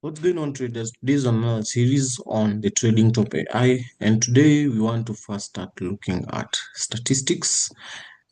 What's going on, traders? This is another series on the TradingTop AI, and today we want to first start looking at statistics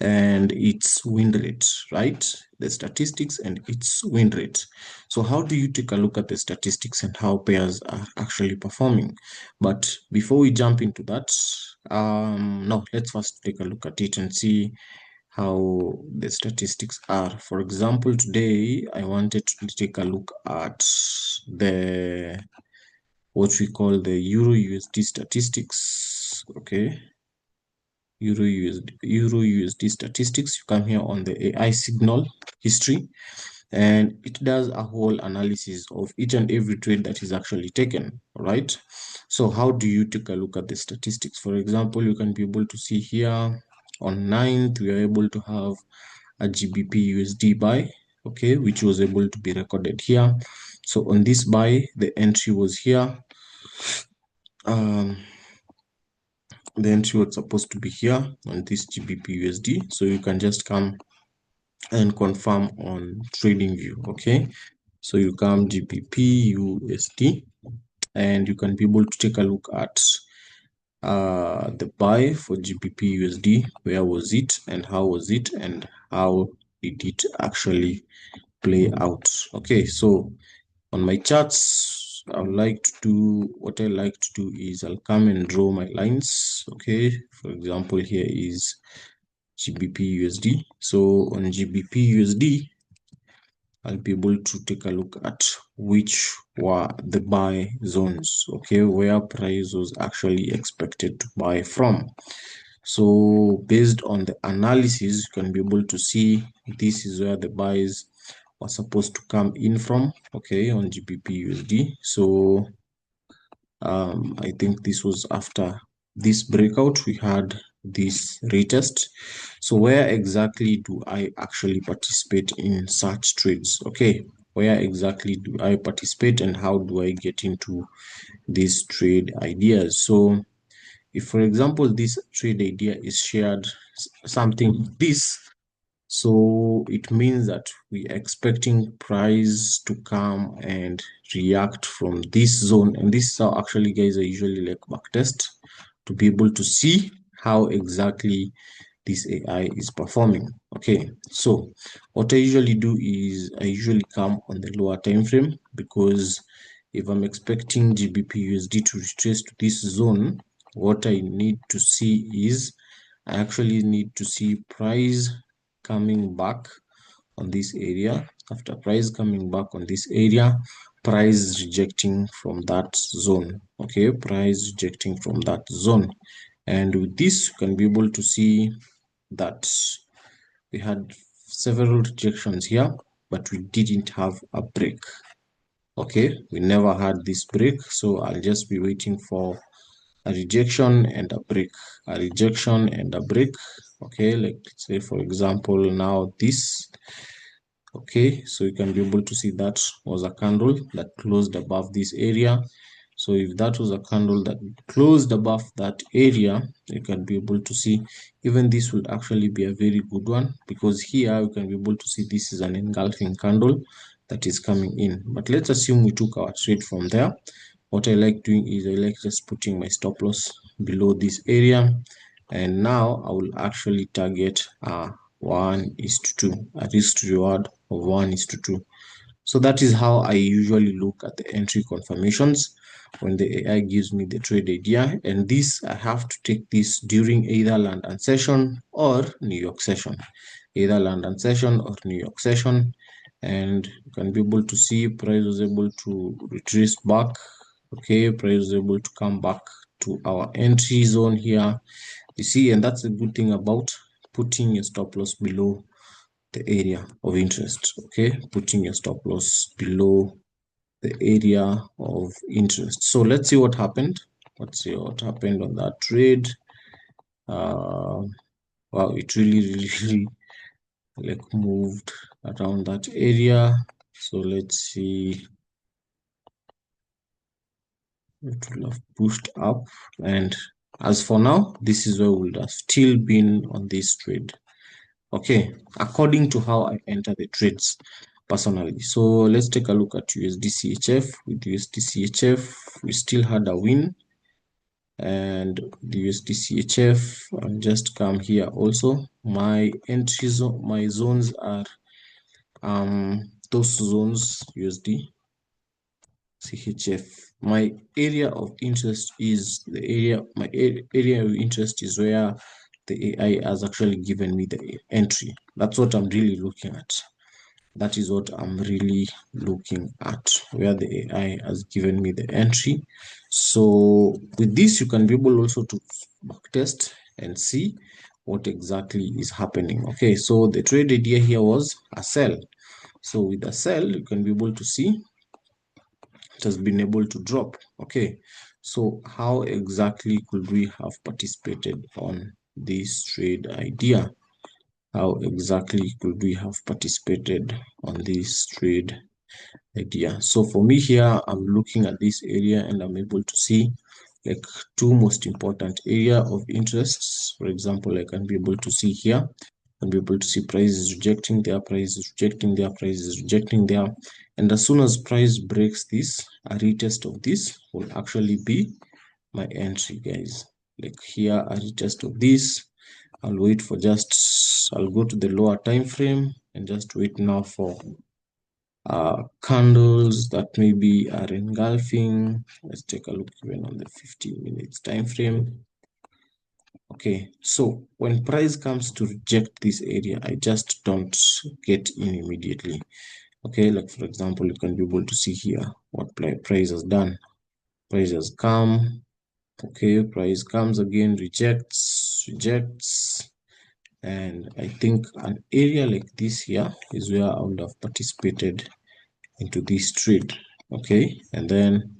and its win rate, right? The statistics and its win rate. So how do you take a look at the statistics and how pairs are actually performing? But before we jump into that, no, let's first take a look at it and see how the statistics are. For example, today I wanted to take a look at the what we call the Euro USD statistics. Okay, Euro USD statistics. You come here on the AI signal history, and it does a whole analysis of each and every trade that is actually taken. All right, so how do you take a look at the statistics? For example, you can be able to see here on 9th we are able to have a GBP USD buy, okay, which was able to be recorded here. So on this buy, the entry was here. The entry was supposed to be here on this GBP USD. So you can just come and confirm on TradingView, okay? So you come GBP USD, and you can be able to take a look at the buy for GBP USD. Where was it and how was it and how did it actually play out? Okay, so on my charts, I like to do what I like to do is I'll come and draw my lines. Okay, for example, here is GBP USD. So on GBP USD, I'll be able to take a look at which were the buy zones, okay, where price was actually expected to buy from. So based on the analysis, you can be able to see this is where the buys were supposed to come in from, okay, on GBP USD. So I think this was after this breakout, we had this retest. So where exactly do I actually participate in such trades? Okay, where exactly do I participate and how do I get into these trade ideas? So if, for example, this trade idea is shared something like this, so it means that we are expecting price to come and react from this zone. And this is how actually guys I usually like backtest to be able to see how exactly this AI is performing. Okay, so what I usually do is I usually come on the lower time frame, because if I'm expecting GBP USD to retrace to this zone, what I need to see is I actually need to see price coming back on this area. After price coming back on this area, price rejecting from that zone. Okay, price rejecting from that zone. And with this, you can be able to see that we had several rejections here, but we didn't have a break. Okay, we never had this break, so I'll just be waiting for a rejection and a break, a rejection and a break. Okay, like say for example now this. Okay, so you can be able to see that was a candle that closed above this area. So if that was a candle that closed above that area, you can be able to see even this would actually be a very good one, because here you can be able to see this is an engulfing candle that is coming in. But let's assume we took our trade from there. What I like doing is I like just putting my stop loss below this area, and now I will actually target 1:2, a risk to reward of 1:2. So that is how I usually look at the entry confirmations when the AI gives me the trade idea. And this, I have to take this during either London session or New York session, either London session or New York session. And you can be able to see price was able to retrace back. Okay, price was able to come back to our entry zone here. You see, and that's a good thing about putting your stop loss below the area of interest. Okay, putting your stop loss below the area of interest. So let's see what happened. Let's see what happened on that trade. Wow, it really like moved around that area. So let's see, it will have pushed up, and as for now, this is where we would have still been on this trade. Okay, according to how I enter the trades. personally. So let's take a look at USD CHF. With USD CHF, we still had a win, and the USD CHF, I'll just come here also. My entries, my zones are those zones USD CHF. My area of interest is the area, my area of interest is where the AI has actually given me the entry. That's what I'm really looking at. That is what I'm really looking at, where the AI has given me the entry. So with this, you can be able also to backtest and see what exactly is happening. Okay, so the trade idea here was a sell. So with a sell, you can be able to see it has been able to drop. Okay, so how exactly could we have participated on this trade idea? How exactly could we have participated on this trade idea? So for me here, I'm looking at this area and I'm able to see like two most important area of interests. For example, I can be able to see here, and be able to see price is rejecting there, price is rejecting there, price is rejecting there. And as soon as price breaks this, a retest of this will actually be my entry, guys. Like here, a retest of this. I'll wait for just, I'll go to the lower time frame and just wait now for candles that maybe are engulfing. Let's take a look even on the 15 minutes time frame. Okay, so when price comes to reject this area, I just don't get in immediately. Okay, like for example, you can be able to see here what price has done. Price has come. Okay, price comes again, rejects. And I think an area like this here is where I would have participated into this trade. Okay, and then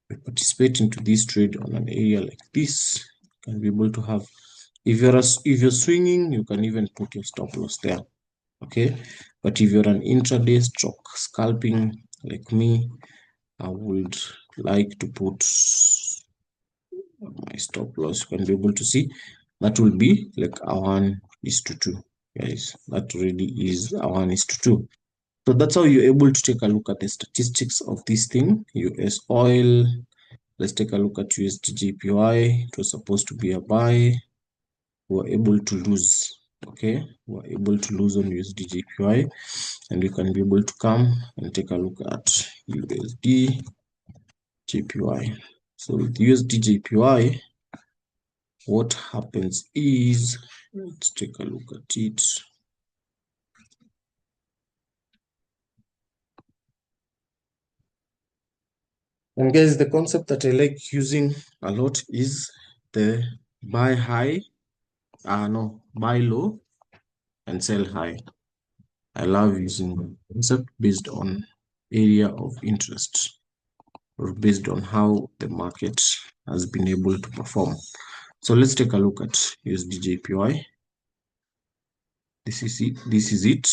we participate into this trade on an area like this. You can be able to have, if you're swinging, you can even put your stop loss there. Okay, but if you're an intraday stroke scalping like me, I would like to put my stop loss. You can be able to see that will be like a 1:2, guys. That really is a 1:2. So that's how you're able to take a look at the statistics of this thing. US oil. Let's take a look at USD JPY. It was supposed to be a buy. We were able to lose. Okay, we were able to lose on USD JPY, and you can be able to come and take a look at USD JPY. So with USD JPY, what happens is, let's take a look at it. And guys, the concept that I like using a lot is the buy high, buy low and sell high. I love using the concept based on area of interest or based on how the market has been able to perform. So let's take a look at USD JPY. This is it.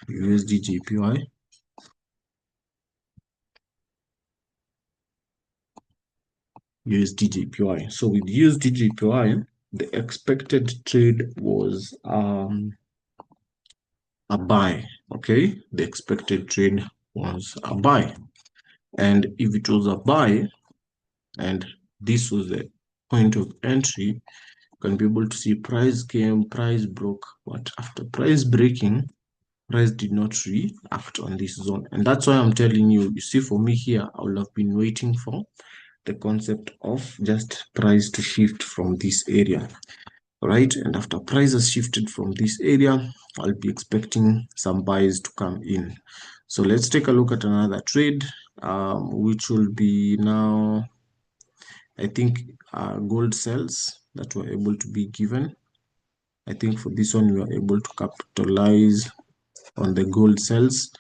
USD JPY. USD JPY. So with USD JPY, the expected trade was a buy. Okay, the expected trade was a buy, and if it was a buy and this was the point of entry, you can be able to see price came, price broke, but after price breaking, price did not react on this zone. And that's why I'm telling you, you see, for me here, I would have been waiting for the concept of just price to shift from this area, right? And after price has shifted from this area, I'll be expecting some buys to come in. So let's take a look at another trade, which will be now, I think, gold sales that were able to be given. I think for this one, we are able to capitalize on the gold sales.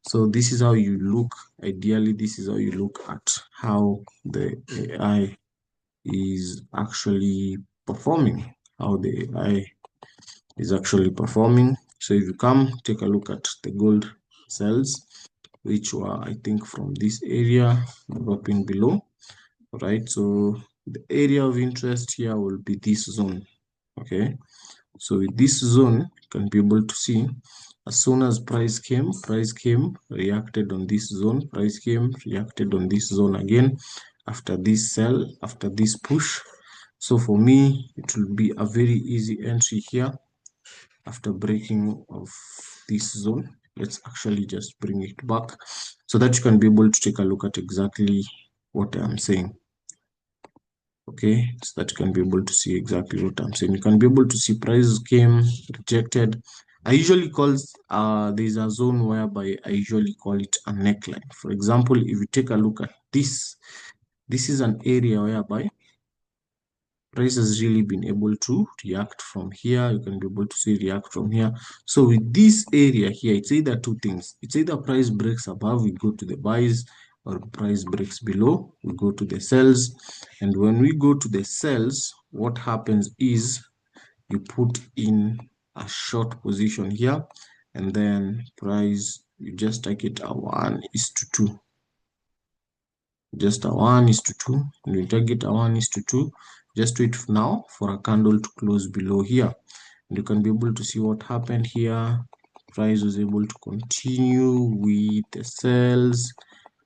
So this is how you look. Ideally, this is how you look at how the AI is actually performing, how the AI is actually performing. So if you come take a look at the gold sales, which were, I think, from this area dropping below, right? So the area of interest here will be this zone. Okay, so with this zone, you can be able to see As soon as price came, reacted on this zone, price came, reacted on this zone again, after this sell, after this push. So for me, it will be a very easy entry here after breaking of this zone. Let's actually just bring it back so that you can be able to take a look at exactly what I'm saying. Okay, so that you can be able to see exactly what I'm saying. You can be able to see price came, rejected. I usually call there's a zone whereby I usually call it a neckline. For example, if you take a look at this is an area whereby price has really been able to react from here. You can be able to see react from here. So with this area here, it's either two things. It's either price breaks above, we go to the buys, or price breaks below, we go to the sells. And when we go to the sells, what happens is you put in a short position here, and then price, you just take it a 1:2. Just a 1:2, and we target a 1:2. Just wait now for a candle to close below here, and you can be able to see what happened here. Price was able to continue with the sells.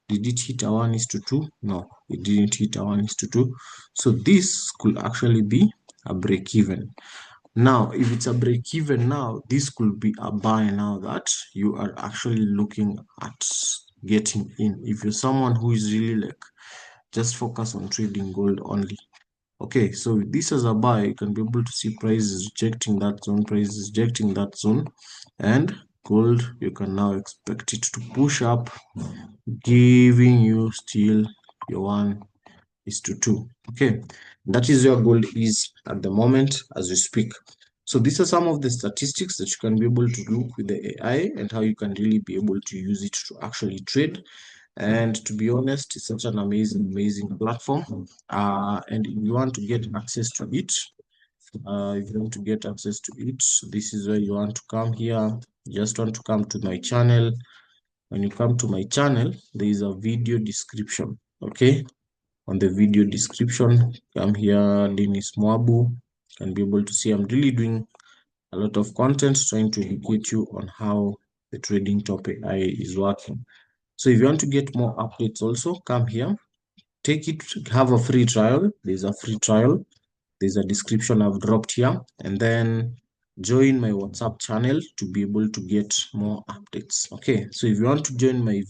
Did it hit a 1:2? No, it didn't hit a 1:2. So this could actually be a break even. Now, if it's a break even now, this could be a buy now that you are actually looking at getting in. If you're someone who is really like just focus on trading gold only. Okay, so this as a buy, you can be able to see price is rejecting that zone, price is rejecting that zone, and gold, you can now expect it to push up, giving you still your 1:2. Okay, that is where gold is at the moment as we speak. So these are some of the statistics that you can be able to look with the AI and how you can really be able to use it to actually trade. And to be honest, it's such an amazing platform. And if you want to get access to it, this is where you want to come here. You just want to come to my channel. When you come to my channel, there is a video description. Okay, on the video description, come here, Dennis Mwabu. You can be able to see I'm really doing a lot of content trying to educate you on how the TradingTop AI is working. So if you want to get more updates also, come here, take it, have a free trial. There's a free trial. There's a description I've dropped here, and then join my WhatsApp channel to be able to get more updates. Okay, so if you want to join my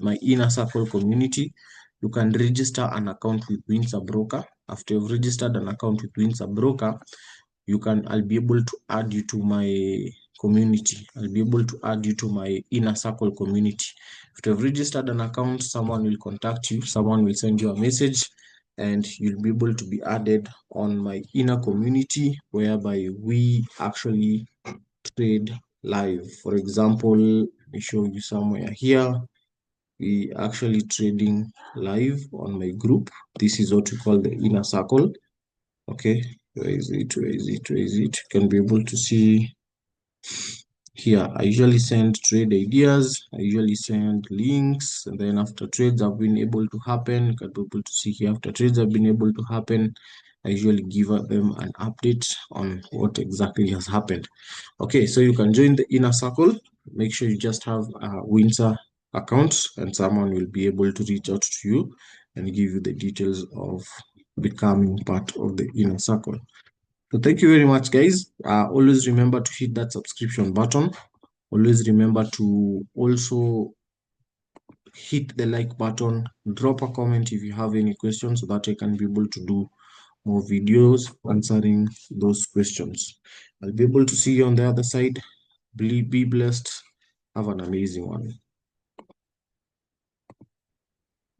my inner circle community, you can register an account with Windsor Broker. After you've registered an account with Windsor Broker, I'll be able to add you to my community. I'll be able to add you to my inner circle community. If you've registered an account, someone will contact you, someone will send you a message, and you'll be able to be added on my inner community whereby we actually trade live. For example, let me show you somewhere here. We actually trading live on my group. This is what we call the inner circle. Okay, where is it? You can be able to see here. I usually send trade ideas, I usually send links, and then after trades have been able to happen, you can be able to see here after trades have been able to happen, I usually give them an update on what exactly has happened. Okay, so you can join the inner circle. Make sure you just have a Windsor account, and someone will be able to reach out to you and give you the details of becoming part of the inner circle. So thank you very much, guys. Always remember to hit that subscription button. Always remember to also hit the like button. Drop a comment if you have any questions so that I can be able to do more videos answering those questions. I'll be able to see you on the other side. Be blessed. Have an amazing one.